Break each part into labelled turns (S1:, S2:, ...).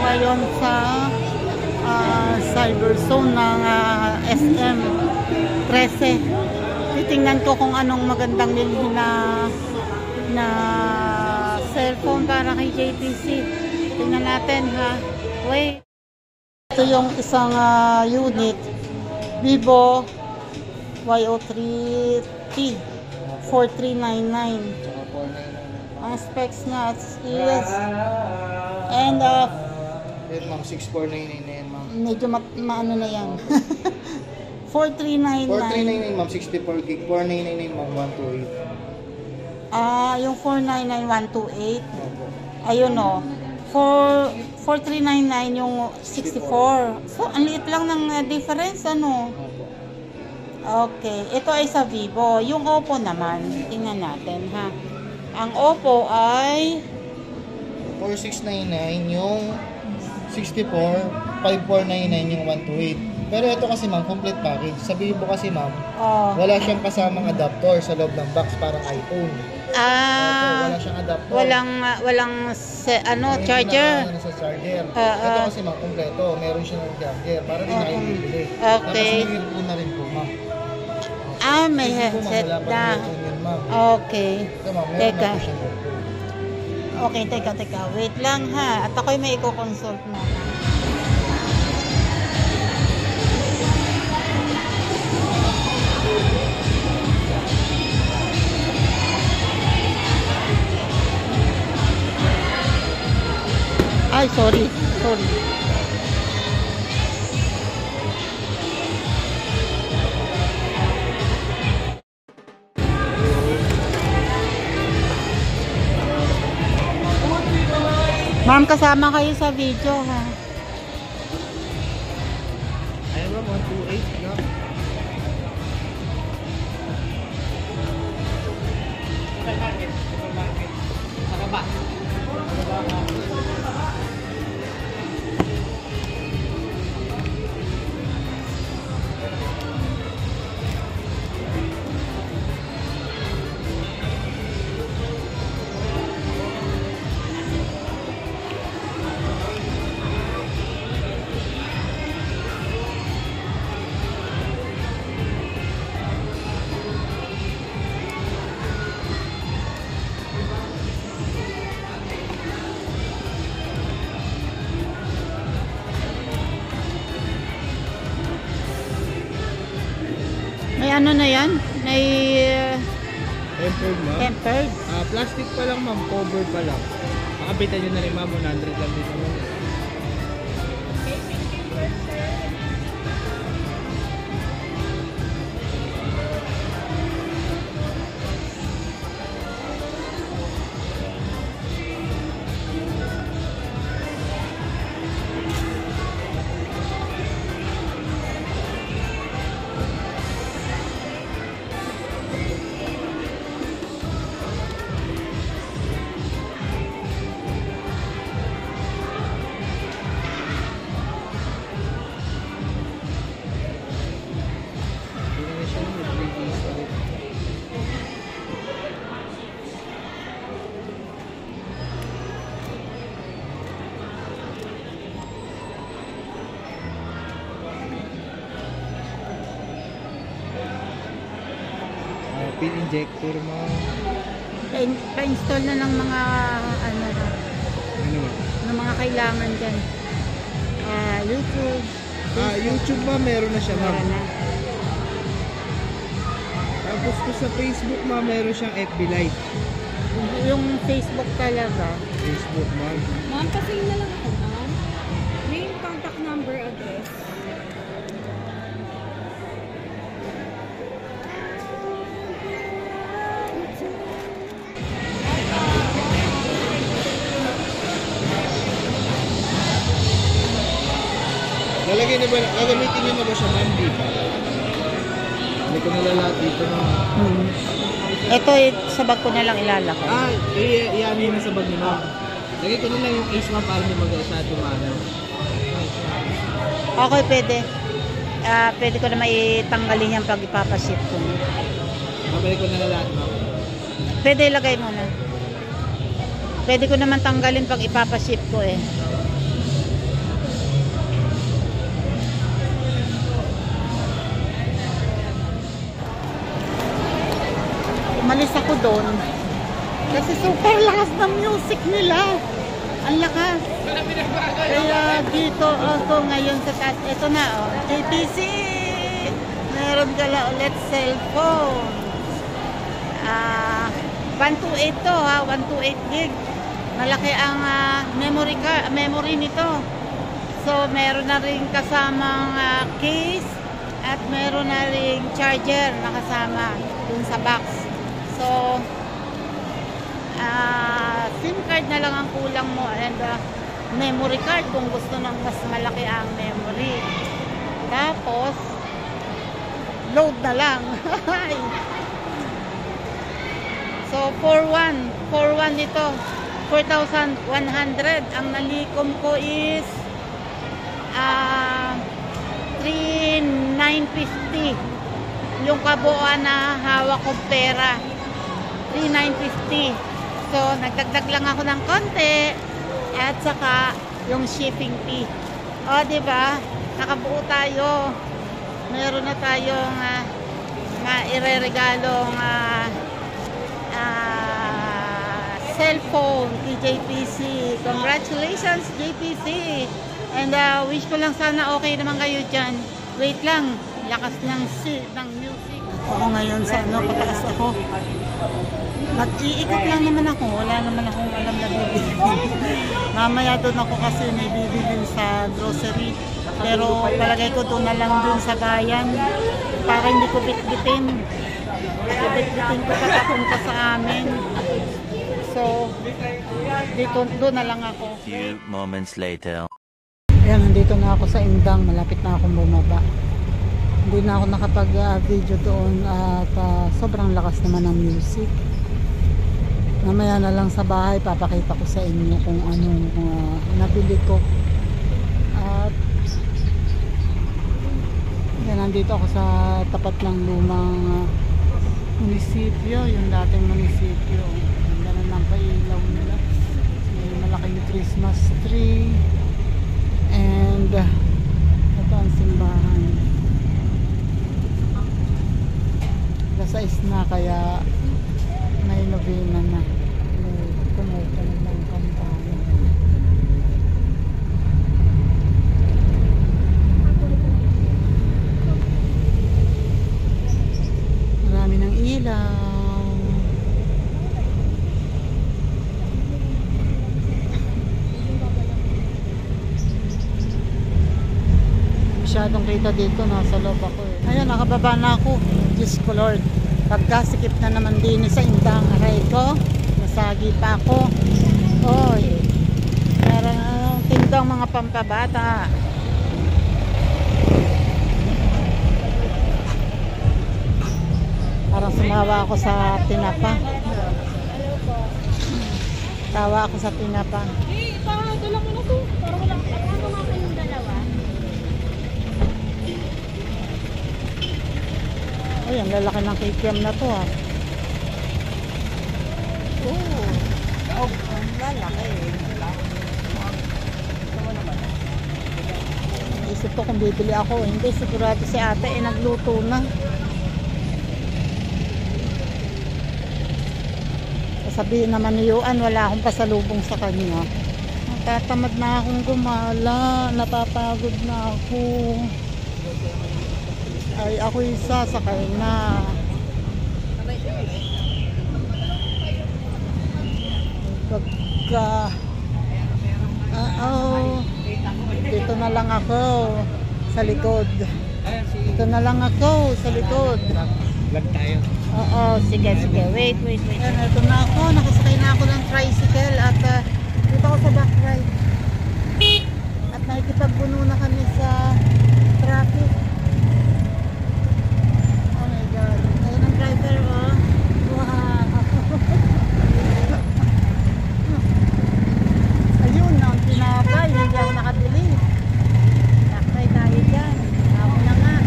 S1: ngayon sa Cyber Zone ng SM 13. Titingnan ko kung anong magandang bilhin na cellphone para kay JTC. Tingnan natin ha. Wait. Ito yung isang unit. Vivo Y03T 4399. Ang specs niya is and
S2: ma'am, 6499 na yan, ma'am.
S1: medyo maano na yan. 4399.
S2: 4399, ma'am, 64 gig. 4999, ma'am, 128.
S1: Yung 499 128. Ayun o. 4399 yung 64. So, ang liit lang ng difference, ano? Okay. Ito ay sa Vivo. Yung Oppo naman, tingnan natin, ha? Ang Oppo ay
S2: 4699 yung 64, 5499 yung 128. Pero ito kasi, ma'am, complete package. Sa Vivo kasi, ma'am, wala siyang kasamang adapter sa loob ng box, parang iPhone. Wala siyang adapter.
S1: Walang charger.
S2: Sa charger. Ito kasi, ma'am, kompleto. Meron siyang charger para din na kayo bibili.
S1: Okay.
S2: Tapos may earphone na rin po, ma'am.
S1: May headset na. Okay.
S2: Ito, ma'am, meron
S1: Teka.
S2: na po siyang earphone.
S1: Okay, teka. Wait lang ha. At ako'y may i-consult na. Ay, sorry. Ma'am, kasama kayo sa video, ha?
S2: Ayun, ma'am, 128, no? Supermarket. Sa baba.
S1: May ano na yan? May
S2: Tempered, ma'am.
S1: tempered.
S2: Plastic pa lang, ma'am. Cover pa lang. Makabitan nyo na rin, ma'am. 100 lang din naman. Pin injector, ma'am.
S1: Pa-install na ng mga
S2: Ano, ma'am?
S1: ng mga kailangan dyan. YouTube.
S2: YouTube, ma'am. Meron na siya, ma'am.
S1: Meron na.
S2: Tapos po sa Facebook, ma'am, meron siyang FB Live.
S1: Yung Facebook talaga.
S2: Facebook, ma'am.
S3: Ma'am, pasing na lang ako, ma'am. Name, contact number, address.
S2: Lalagay na ba, gagamitin niyo na ba siya, ma'am, dito? Hindi ko nalalat dito, ma'am.
S1: Ito, sa bag ko na lang ilalakay.
S2: Iyan yun na sa bag niyo, ma'am. Lagay ko na lang yung case, ma'am, para hindi mag-masyado maano.
S1: Okay, pwede. Pwede ko na maitanggalin yan pag ipapaship ko.
S2: Mabalik ko na lahat, ma'am.
S1: Pwede ilagay mo na. Pwede ko naman tanggalin pag ipapaship ko eh. umalis ako doon. Kasi super lakas ng music nila. Ang lakas. Kaya dito ako ngayon sa taas. Ito na, oh. JPC! Meron ka lang ulit cellphone. 128 to, ha? 128 gig. Malaki ang memory nito. So, meron na rin kasamang case at meron na rin charger na kasama dun sa box. So, SIM card na lang ang kulang mo and memory card kung gusto ng mas malaki ang memory. Tapos, load na lang. So, 4,100 ito. 4,100. Ang nalikom ko is 3,950. Yung kabuuan na hawak kong pera. 3,950. So, nagdagdag lang ako ng konti. At saka, yung shipping fee. O, diba? Nakabuo tayo. Meron na tayong maireregalong cellphone kay JPC. Congratulations, JPC! And wish ko lang sana okay naman kayo dyan. Wait lang, lakas ng music. Ako ngayon sa pagkakas ako. Mag-iikot lang naman ako. Wala naman akong alam na bibili. Mamaya doon ako kasi may bibili sa grocery. Pero palagay ko doon na lang doon sa bayan. Para hindi ko bitbitin. Bitbitin ko papunta sa amin. So, doon na lang ako.
S4: Few moments later.
S1: Ayan, nandito na ako sa Indang. Malapit na akong bumaba. Hindi na ako nakapag-video doon at sobrang lakas naman ng music. Mamaya na lang sa bahay, papakita ko sa inyo kung anong nabili ko. At yan, nandito ako sa tapat ng lumang munisipyo, yung dating munisipyo. Ganda na ng pailaw nila. May malaking Christmas tree. And ito ang simbahan. Alas 6 na kaya may novena na. May kumukunog ng kampana. Marami ng ilaw. Masyadong kita dito, nasa loob ako eh. Ayun, nakababa na ako. Diyos ko Lord, pagkasikip na naman din sa Indang, aray ko, nasagi pa ako. Oy, parang tindang mga pampabata. Parang sumawa ako sa tinapa. Tawa ako sa tinapa.
S3: Dala mo na to. Para wala natin yung dalawa.
S1: Ay, ang lalaki ng kikiam na to ah. Oh, ang lalaki. Isip ko kung bibili ako. Hindi, sigurado si ate nagluto na. Sabihin naman ni Yuan, wala akong pasalubong sa kanya. Natatamad na akong gumala. Napapagod na ako. Ay, ako isa sakay na. Pagka dito na lang ako sa likod. Dito na lang ako sa likod.
S2: Vlog tayo.
S1: Oo, sige. Wait. Ayan, ito na ako. Nakasakay na ako ng tricycle at dito ako sa back ride. At nakikipagbuno na kami sa traffic. Oh my God. Ayun ang driver, oh. Wow. Ayun, ang tinapay. Hindi ako nakabili. Nakatay tayo dyan. Ako na nga.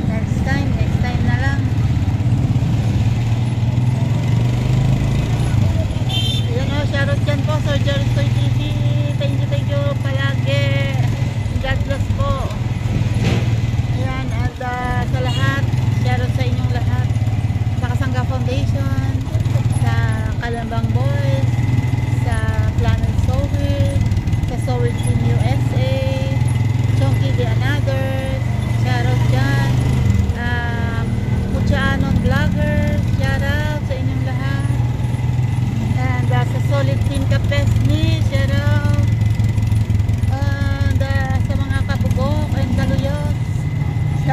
S1: Next time na lang. Ayan o, shoutout dyan po, Sir Jerry Soy TV.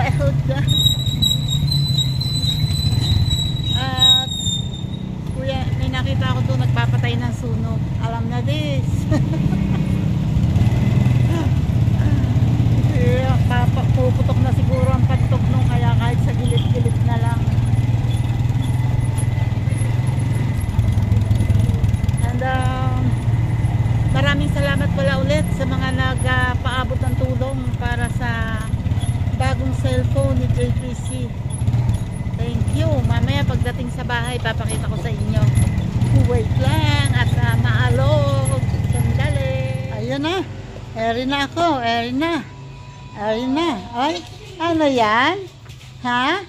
S1: Dahil dyan. At kuya, may nakita ako doon nagpapatay ng sunog. Alam na this. Puputok na siguro ang pantok nung, kaya kahit sa gilid-gilid na lang. And maraming salamat pala ulit sa mga nagpaabot ng tulong para sa bagong cellphone ni JPC. Thank you. Mamaya pagdating sa bahay papakita ko sa inyo. Wait lang at maalog. Sandali. Ayun na. Eri na ako. Eri na. Eri na. Ay, ano yan? Ha?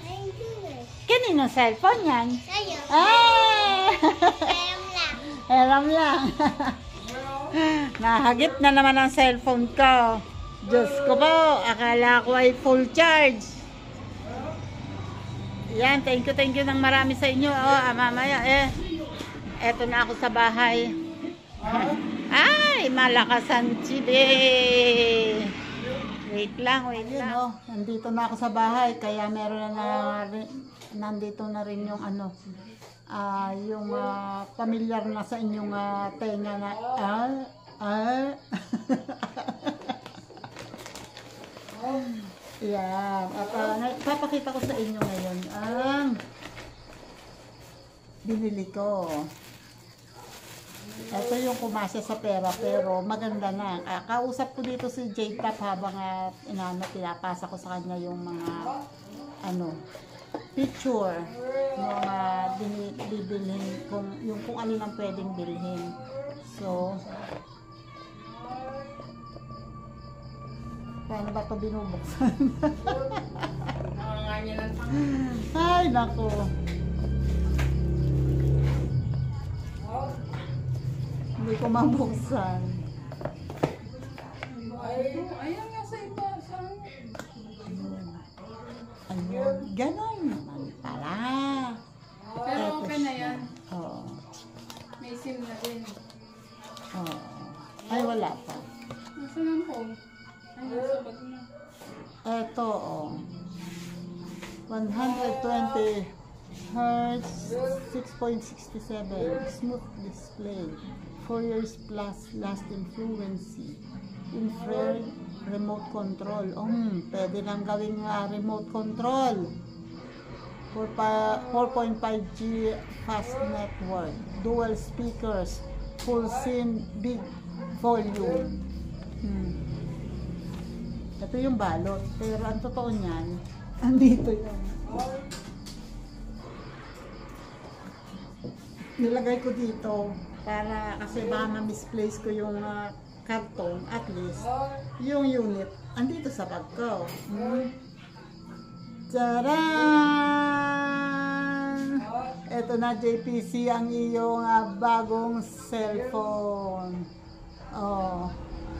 S1: Kanino cellphone yan?
S5: Sa'yo.
S1: Ah!
S5: Alam lang.
S1: Alam lang. Nahagip na naman ang cellphone ko. Diyos ko po, akala ko ay full charge. Yan, thank you ng marami sa inyo. Mamaya eto na ako sa bahay. Ay, malakas ang chibi. Wait lang. Nandito na ako sa bahay, kaya meron na nandito na rin yung yung familiar na sa inyong tenga na yan. At papakita ko sa inyo ngayon ang binili ko. Ito yung kumasya sa pera pero maganda na. Kausap ko dito si J-Top habang pinapasa ko sa kanya yung mga picture yung bibilhin kung alin ang pwedeng bilhin. So paano ba ito binubuksan? Ay nako. Hindi ko mabuksan.
S3: Ayan nga sa iba.
S1: Ayun. Ganon naman pala.
S3: Pero okay na yan.
S1: Oo.
S3: May SIM na din.
S1: Oo. Ay wala pa.
S3: Nasaan ang phone? Ay, nasa bag na.
S1: Ito 120 Hertz 6.67 smooth display 4 years plus lasting fluency infrared remote control. Pwede lang gawing remote control. 4.5G fast network, dual speakers, full scene, big volume. Ito yung balot, pero ang totoo niyan, andito yun. Nilagay ko dito para kasi baka ma-misplace ko yung karton, at least yung unit andito sa bag ko. Tcharan! Ito na JPC ang iyong bagong cellphone.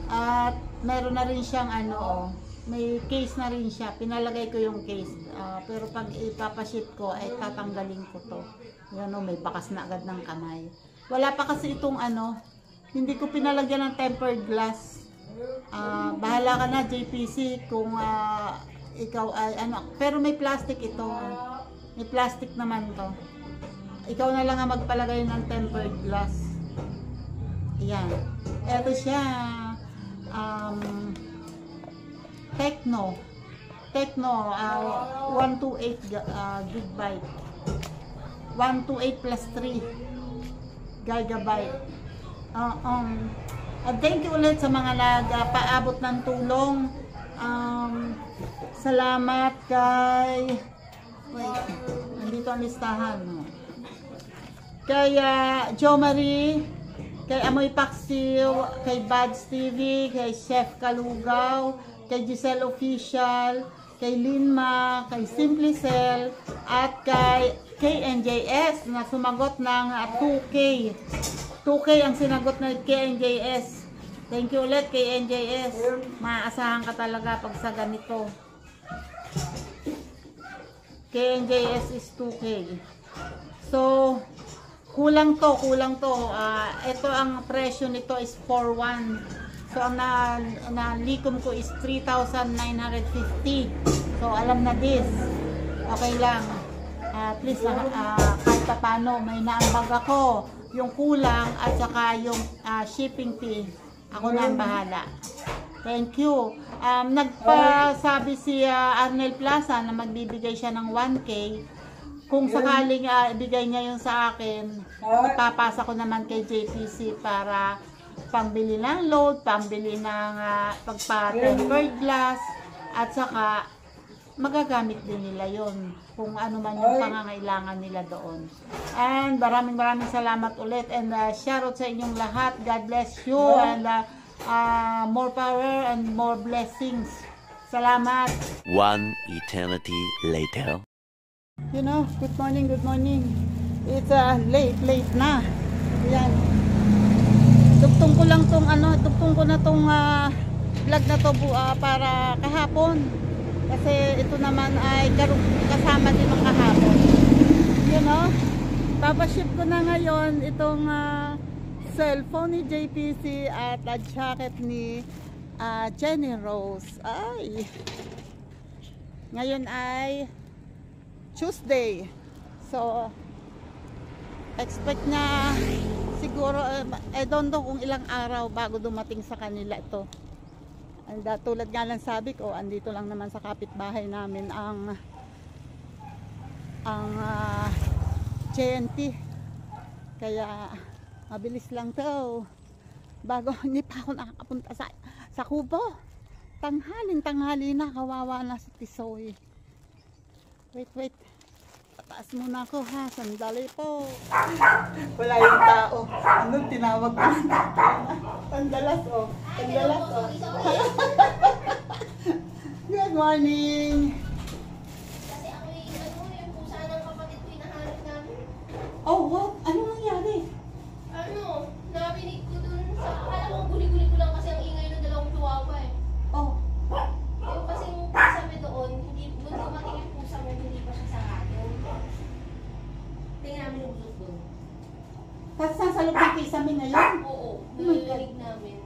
S1: At meron na rin siyang may case na rin siya. Pinalagay ko yung case. Pero pag ipapaship ko ay tatanggalin ko to. Yan may bakas na agad ng kamay. Wala pa kasi itong hindi ko pinalagyan ng tempered glass. Bahala ka na JPC kung ikaw ay pero may plastic ito. May plastic naman to. Ikaw na lang ang magpalagay ng tempered glass. Ayan. Ito siya. Tecno 128 gigabyte. 128 plus 3 gigabyte. Thank you ulit sa mga nagpaabot ng tulong. Salamat kay nandito ang listahan. Kay Jo Marie, kay Amoy Paksiw, kay Bads TV, kay Chef Kalugaw, kay Giselle Official, kay Linma, kay Simplicel, at kay KNJS na sumagot ng 2K. 2K ang sinagot ng KNJS. Thank you ulit KNJS. Maasahan ka talaga pag sa ganito. KNJS is 2K. So, kulang to. Ito ang presyo nito is 4,100. So, ang nalikom ko is 3,950. So, So, alam na this. Okay lang. At least, kahit pa paano, may naambag ako. Yung kulang at saka yung shipping fee. Ako na ang bahala. Thank you. Nagpasabi si Arnel Plaza na magbibigay siya ng 1K. Kung sakaling ibigay niya yun sa akin, ipapasa ko naman kay JPC para pambili ng load, pambili ng pagpa-tempered glass, at saka magagamit din nila yon kung ano man yung pangangailangan nila doon. And maraming salamat ulit, and shoutout sa inyong lahat. God bless you, and more power and more blessings. Salamat.
S4: One eternity later.
S1: You know, good morning. It's late na. Yan. Dugtong ko na tong vlog na to para kahapon. Kasi ito naman ay kasama din ng kahapon. You know, papaship ko na ngayon itong cellphone ni JPC at jacket ni Jenny Rose. Ay. Ngayon ay Tuesday. So, expect na siguro, I don't know kung ilang araw bago dumating sa kanila ito. And tulad nga lang sabi ko, andito lang naman sa kapitbahay namin ang JNT. Kaya, mabilis lang to. Bago, hindi pa ako nakakapunta sa Kubo. Tanghali na, kawawa na si Tisoy. Wait. Pataas muna ako ha. Sandali po. Wala yung tao. Anong tinawag ko? Pandalas oh. Good morning.
S3: Kasi ako yung pusa ng kapatid ko hinahanap namin.
S1: Oh, what? Anong nangyari?
S3: Narinig ko dun sa, akala ko guli-guli ko lang kasi ang ingay ng dalawang chihuahua eh.
S1: Oh.
S3: Yung kasing pusa mo doon, doon dumating yung pusa mo, hindi pa siya sarado. Tingnan namin yung busog doon.
S1: Tapos nasa loob ng kisame ngayon?
S3: Oo,
S1: Oh my God.
S3: narinig namin.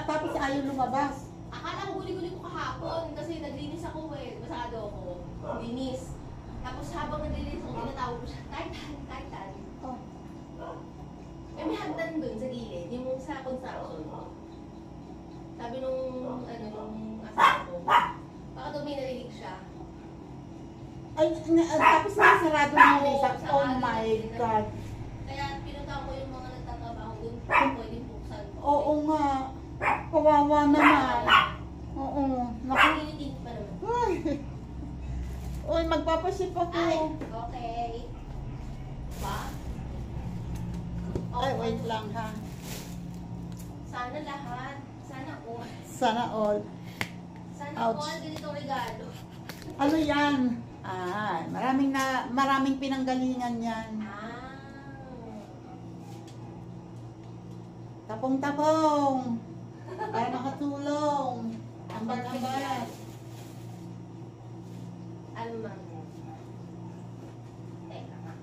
S1: Tapos ayaw lumabas.
S3: Akala ko guli-guli ko kahapon kasi naglinis ako eh, masado ako. Linis. Tapos habang naglinis ako, tinatawag ko siya, Titan.
S1: Oh.
S3: May hagdan dun sa gilid, yung sa construction. Sabi nung asawa ko, baka daw may narinig siya.
S1: Tapos nasarado na yung isa. Oh my God.
S3: Kaya pinunta ko yung mga nagtatrabaho dun, pwedeng buksan.
S1: Oo nga. Kawawa naman. Oo.
S3: Nakinitin pa naman.
S1: Uy, magpapaship ako.
S3: Ay, okay. Ba?
S1: Ay, wait lang ha.
S3: Sana lahat. Sana all.
S1: Sana all.
S3: Sana
S1: Ouch.
S3: all ganito regalo.
S1: Ano yan? Maraming pinanggalingan yan. Tapong-tapong. Para makatulong. Ambag-ambag.
S3: Ano man. Teka nga.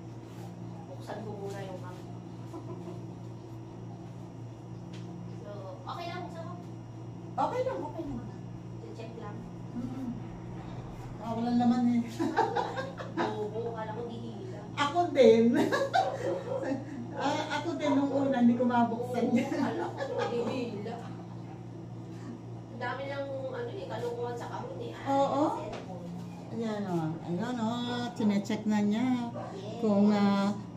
S3: Buksan ko muna yung app. So, okay lang. Buksan ko.
S1: Okay lang.
S3: Check lang.
S1: Wala naman eh.
S3: Oo, kala ko dihila.
S1: Ako din. Ako din nung una, hindi ko mabuksan yan.
S3: Kala ko dihila. Ang dami lang kalukuhan sa kahon eh.
S1: Oo. Ayan o. Chinecheck na niya. Kung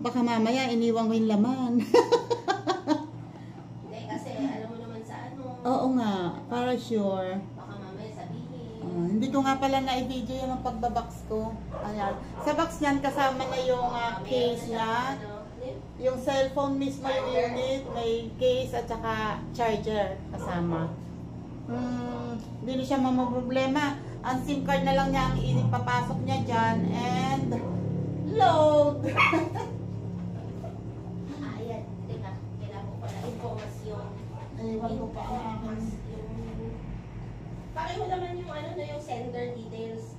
S1: baka mamaya iniwang mo yung laman.
S3: Hindi, kasi alam mo naman sa
S1: Oo nga, para sure.
S3: baka mamaya sabihin.
S1: Hindi ko nga pala na-video yung pagbabox ko. Ayan. Sa box niyan kasama na yung case na. Yung cellphone mismo yung unit, may case at saka charger kasama. Hindi na siya mamaproblema. Ang SIM card na lang niya ang ipapasok niya dyan and load!
S3: Ayan, tingnan. Kailangan ko pala informasyon.
S1: Ewan ko pa ang akin.
S3: Pakiho naman yung yung sender details.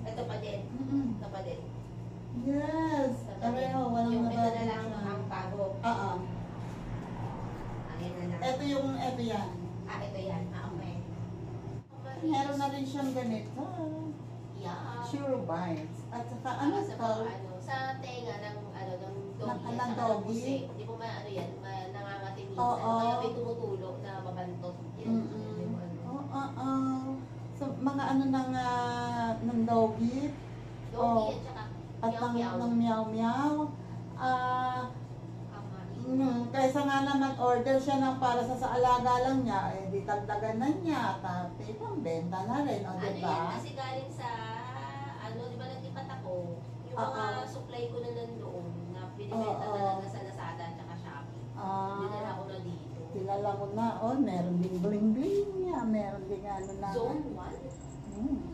S3: Ito pa din. Ito pa din.
S1: Yes! Pareho, walang
S3: yung ito na
S1: nababasa.
S3: lang ang bago.
S1: Oo.
S3: Ayan na lang.
S1: Ito yan.
S3: Ito yan. Okay.
S1: Meron na rin siyang ganito. Sure Bites. At saka ano
S3: Sa
S1: to?
S3: mga sa tenga ng doggy.
S1: Ng doggy?
S3: Hindi ko yan, nangangati minsan.
S1: Oo.
S3: Kaya may tumutulo na mabantot. Yan, yung ano.
S1: Oo. So, mga ano ng doggy.
S3: Doggy at saka
S1: At ng meow-meow.
S3: Ama.
S1: Kaysa nga naman order siya ng para sa alaga lang niya, eh di tagtagan na niya, tapos pambenta na rin, o
S3: Ano
S1: diba?
S3: yan? Kasi galing sa, di ba nagtipat ako? Yung mga supply ko na nandoon, na binibenta talaga sa Lazada at saka Shopee. Dinala ko na dito.
S1: Kilala ko na, meron ding bling-bling niya, meron ding ano na.
S3: Zone 1? Zone 1.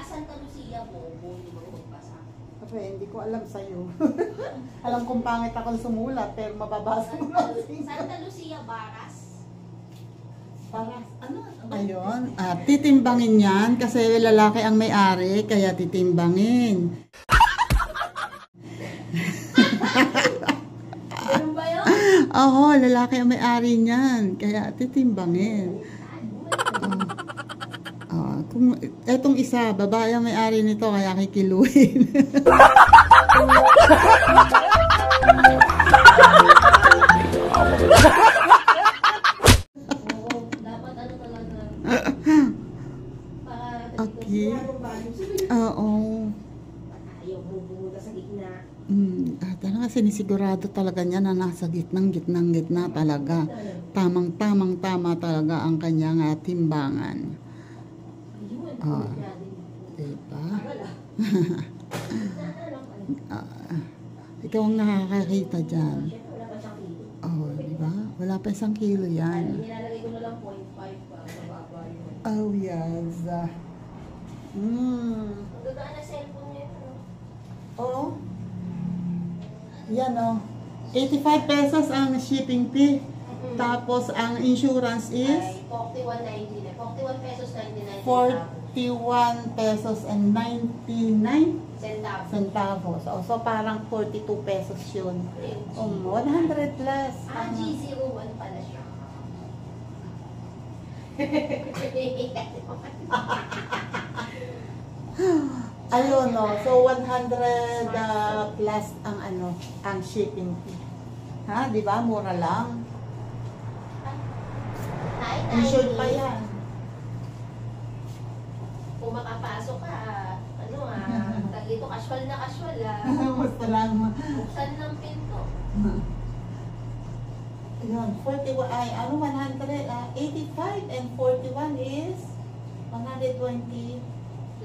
S3: Santa Lucia, Bobo, hindi mo magpasa.
S1: Kasi hindi ko alam sa'yo. Alam kong pangit ako sumulat, pero mababasa mo lang.
S3: Santa Lucia, Baras.
S1: Baras, ano? Ayun, titimbangin yan kasi lalaki ang may-ari, kaya titimbangin.
S3: Ganun ba yun?
S1: Oo, lalaki ang may-ari niyan, kaya titimbangin. Kung etong isa, babae ang may-ari nito, kaya kikiluhin.
S3: Dapat talaga.
S1: Okay. Oo.
S3: Ayaw bumunta sa gitna.
S1: Talaga sinisigurado talaga niya na nasa gitnang talaga. Tama talaga ang kanyang timbangan. Diba? Ikaw ang nakakakita dyan. Diba? Wala pa 1 kilo yan.
S3: Nilalagay ko na lang 0.5 pa. Mababa yun.
S1: Oh, yes.
S3: Magdadaan na cellphone niya.
S1: Oo. Yan, 85 pesos ang shipping fee. Tapos, ang insurance is?
S3: Ay, 41.99. 41 pesos 99
S1: 41 pesos and 99
S3: centavos.
S1: So, parang 42 pesos yun. 100 plus.
S3: G01 pala siya.
S1: Ayun, so 100 plus ang shipping fee. Ha, di ba? Mura lang. Insured pa yan.
S3: Kung makapasok ka, dito casual na casual
S1: Basta lang.
S3: Buksan ng pinto.
S1: Ayun, 41, 85 and 41 is 120.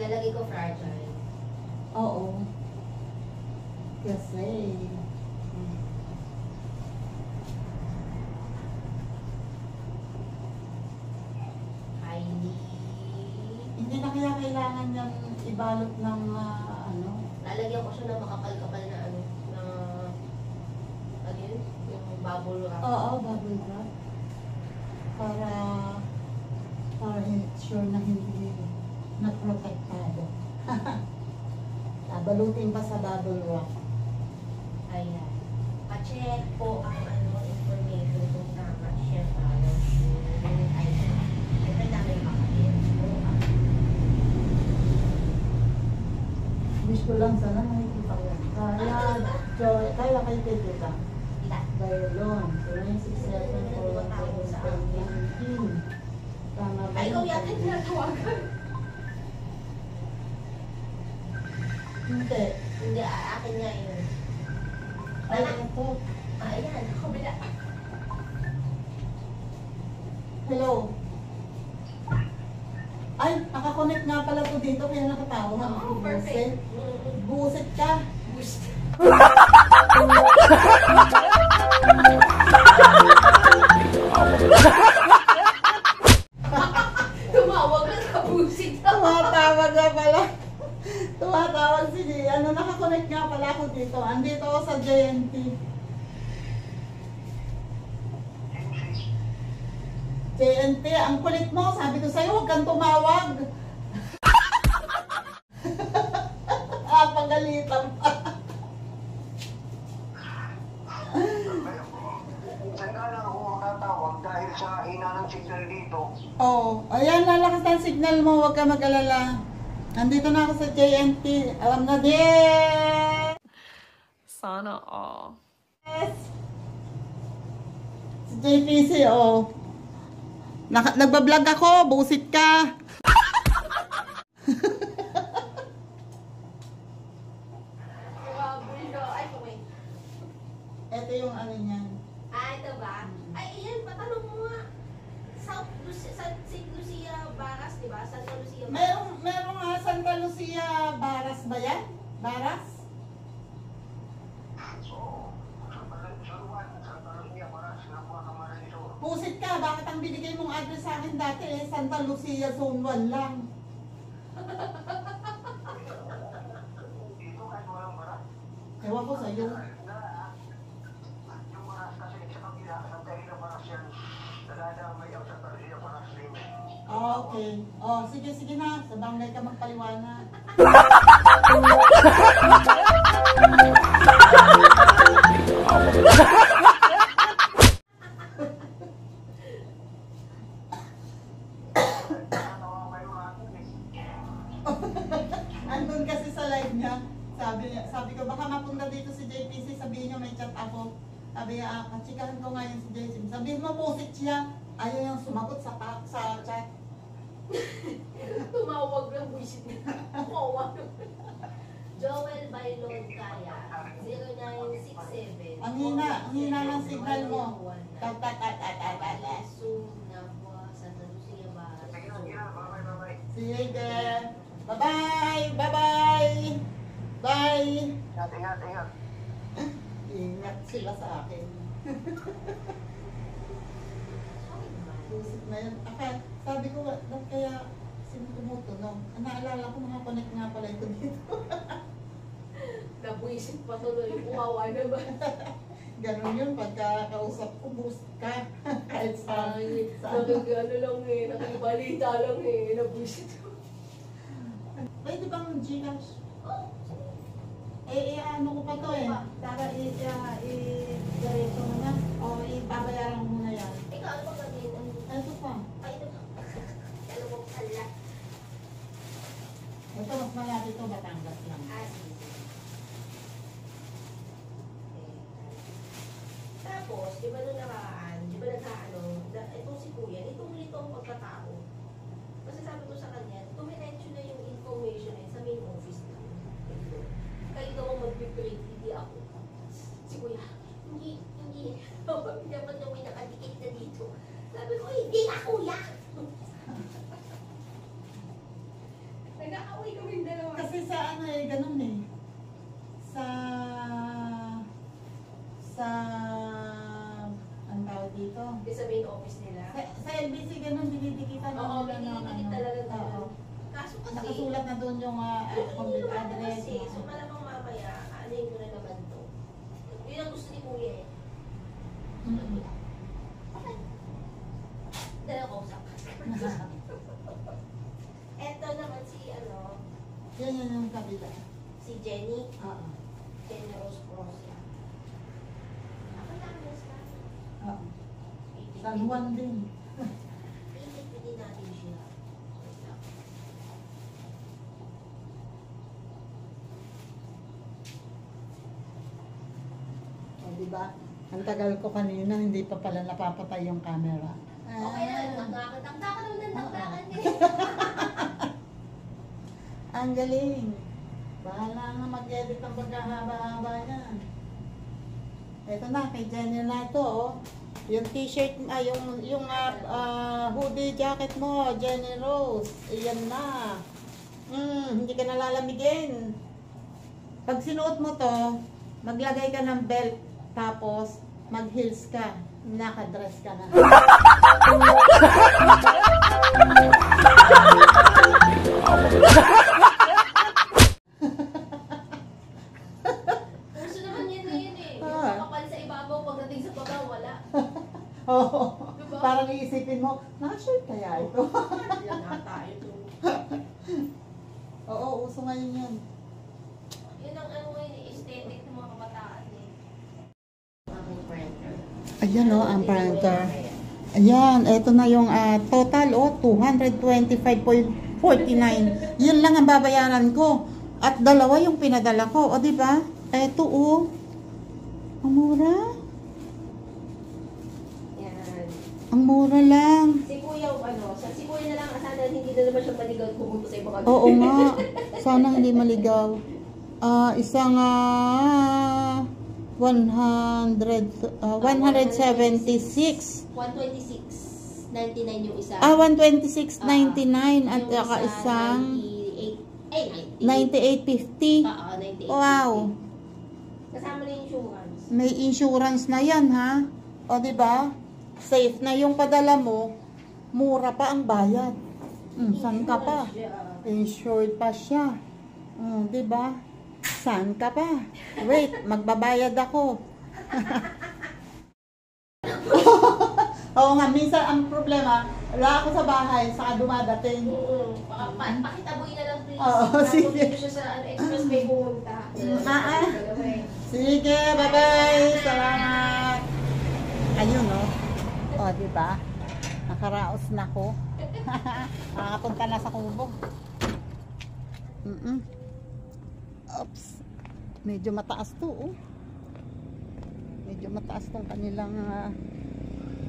S3: Lalagay ko fragile.
S1: Oo. Kasi hindi na kaya kailangan yung ibalot ng
S3: Lalagyan ko siya ng makapal-kapal na yun? Yung bubble wrap.
S1: Oo, bubble wrap. Para sure na hindi na-protectado. Balutin pa sa bubble wrap.
S3: Ayan. Pa-check po ang information kung tama siya para yung item. Siyempre namin makakit.
S1: Wish ko lang sana makikita ko yan. Kaya kayo kita. Baylon. 0967-417-19. Tama ba?
S3: Ay, ikaw yata yung tinatawagan.
S1: Hindi.
S3: Hindi, akin nga yun.
S1: Ay, ito.
S3: Ayan, kabila.
S1: Hello. Ay, nakakonect nga pala to dito kaya nakatawag.
S3: Oo, perfect.
S1: Buset ka.
S3: Boost. Tumawag na kabusit.
S1: Tumatawag nga pala. Tumatawag si nakakonect nga pala ako dito. Andito ako sa JNT. JNT, ang kulit mo. Sabi ko sa'yo, huwag kang tumawag. Pagalitan pa.
S5: Saan ka lang ako makatawag dahil sa hina ng signal dito?
S1: Ayan, lalakas ang signal mo. Huwag ka mag-alala. Nandito na ako sa JNT. Alam na din!
S6: Sana all.
S1: Yes! Sa JPC, oh. Nagbablog ako, busit ka. Ito yung ano niyan.
S3: Ito ba? Ay, iyan, patanong mo nga. St. Lucia Baras, di ba? Santa Lucia Baras.
S1: Merong Santa Lucia Baras ba yan? Baras? Pusit ka, bakit ang binigay mong address sa akin dati Santa Lucia Zone 1 lang. Ewan ko sa'yo. Okay. Oh, sige na. Sa barangay ka magpaliwanag. Andun kasi sa live niya. Sabi ko, baka mapunta dito si JPC. Sabihin niya may chat ako. Sabi niya, katsikahan ko ngayon si JPC. Sabihin mo, busit siya. Ayaw yung sumagot sa chat.
S3: Tumawag ng buwisit niya. Tumawag. Joel Bailon Kaya. 0967.
S1: Ang hina ng signal mo.
S3: Zoom na po Santa Lucia Baras.
S1: Sige. Bye-bye! Bye-bye! Bye!
S5: Ingat.
S1: Ingat sila sa akin. Busit na yun. Sabi ko, ba't kaya sino tumutunog? Naalala ko, nakakonect nga pala ito dito.
S3: Nabuisit pa tuloy. Uwawa na ba?
S1: Ganon yun, pagka kausap ko, boost ka. Kahit sa...
S3: Nagagano lang nakibalita lang nabuisit ko.
S1: Pwede bang Gcash? Ano ko pa to Para i-diretso mo na. O ipabayaran mo na yan.
S3: Ikaw, ano ba gagawin?
S1: Ito pa.
S3: Ay, ito pa. Alam mo pala.
S1: Ito, mas malapit ito, Batangas lang.
S3: Sige. Tapos, di ba nung nakaraan, di ba itong si Kuya, itong litong pagkatao. Kasi sabi ko sa kanya, tumiretso na yung information sa main office na. Kayo daw ang mag-print, hindi ako. Si Kuya, hindi. Dapat yung may nakadikit na dito. Sabi ko, hindi na Kuya! Nag-aaway kaming dalawa.
S1: Kasi sa ganun ang tawag dito.
S3: Sa main office nila.
S1: Sa LBC ganun, dinidikitan
S3: Oo,
S1: nila ng
S3: dinidikit talaga doon.
S1: Oo.
S3: Kaso kasi,
S1: Nakasulat na doon yung complete address.
S3: So malamang mamaya, aanayin ko na naman to. Yun ang gusto ni Kuya
S1: Mm-hmm.
S3: Okay. Dala ko usap. Eto naman si
S1: Yan yung kabila.
S3: si Jenny.
S1: Oo.
S3: Jenny Rose Prosia. Ako lang sa
S1: Oo. San Juan din.
S3: Pili natin siya.
S1: O, diba? Ang tagal ko kanina, hindi pa pala napapatay yung camera.
S3: Okay na, nagkakataktakan naman ng taktakan eh.
S1: Ang galing. Bahala nga mag-edit ng pagkahaba-haba niya. Ito na, kay Jenny na ito, oh. Yung t-shirt, yung hoodie jacket mo, Jenny Rose. Iyan na. Hindi ka nalalamigin. Pag sinuot mo to, maglagay ka ng belt, tapos mag-heels ka. Naka-dress ka na.
S3: Puso naman yan ngayon eh. Yung kapal sa ibabaw, pagdating sa baba, wala.
S1: Oo.
S3: Diba?
S1: Parang iisipin mo, naka-shirt kaya ito?
S3: Yan na tayo to.
S1: Oo, uso ngayon yan.
S3: Yun ang ngayon, aesthetic ng mga kabataan eh.
S1: Ayan o, ang printer. Ayan, ito na yung total 225.6 49. Yun lang ang babayaran ko. At dalawa yung pinadala ko. O, diba? Eto, oh. Ang mura.
S3: Yan.
S1: Ang mura lang.
S3: Si Kuya, si Kuya na lang, sana hindi na naman siya maligaw pumunta sa ibang
S1: Oo nga. Sana hindi maligaw. Isang 176.
S3: 126.99 yung isa.
S1: 126.99 at
S3: Yung
S1: saka
S3: isa,
S1: isang
S3: 98.
S1: 98.50.
S3: Oo, 98.
S1: Wow.
S3: Kasama na yung insurance.
S1: May insurance na yan, ha? O, diba? Safe na yung padala mo. Mura pa ang bayad. Saan ka pa? Insured pa siya. Diba? Saan ka pa? Wait, magbabayad ako. Oo nga, minsan ang problema, wala ako sa bahay, saka dumadating.
S3: Pakitaboy na lang, please.
S1: Oo, sige.
S3: Tapos siya sa expressway pumunta.
S1: Sige, bye-bye. Salamat. Ayun, no? O, diba? Nakaraos na ko. Nakapunta na sa kubo. Oops. Medyo mataas to, oh. Medyo mataas tong kanilang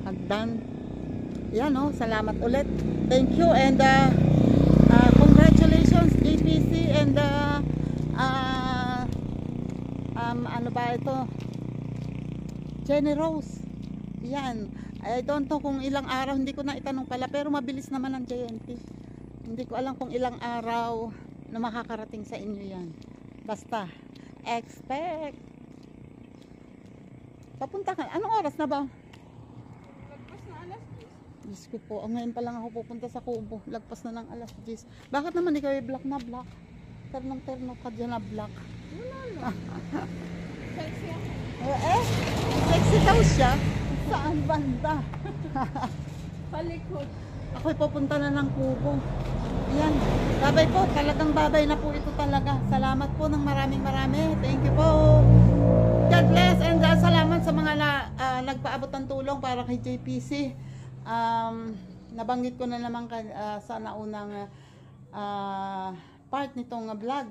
S1: hagdan. Yan, oh. Salamat ulit. Thank you and congratulations JPC and ano ba ito? Jenny Rose. Yan. I don't know kung ilang araw, hindi ko na itanong pala, pero mabilis naman ang JNT. Hindi ko alam kung ilang araw na makakarating sa inyo yan. Basta, expect. Papunta ka. Anong oras na ba? Lagpas na alas 10. Diyos ko po, ngayon pa lang ako pupunta sa Kubo. Lagpas na ng alas 10. Bakit naman di kayo black na black? Ternong-terno ka dyan na black. Wala lang. Sexy ako. Sexy daw siya. Saan banda? Palikod. Ako'y pupunta na ng Kubo. Yan. Babay po. Talagang babay na po ito talaga. Salamat po ng maraming marami. Thank you po. God bless. And salamat sa mga nagpaabot ng tulong para kay JPC. Nabanggit ko na naman sa naunang part nitong vlog.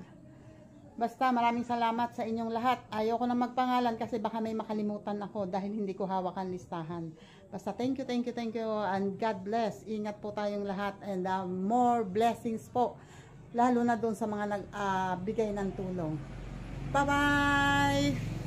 S1: Basta maraming salamat sa inyong lahat. Ayoko na magpangalan kasi baka may makalimutan ako dahil hindi ko hawakan listahan. Basta thank you and God bless. Ingat po tayong lahat and more blessings po. Lalo na doon sa mga nagbigay ng tulong. Bye-bye!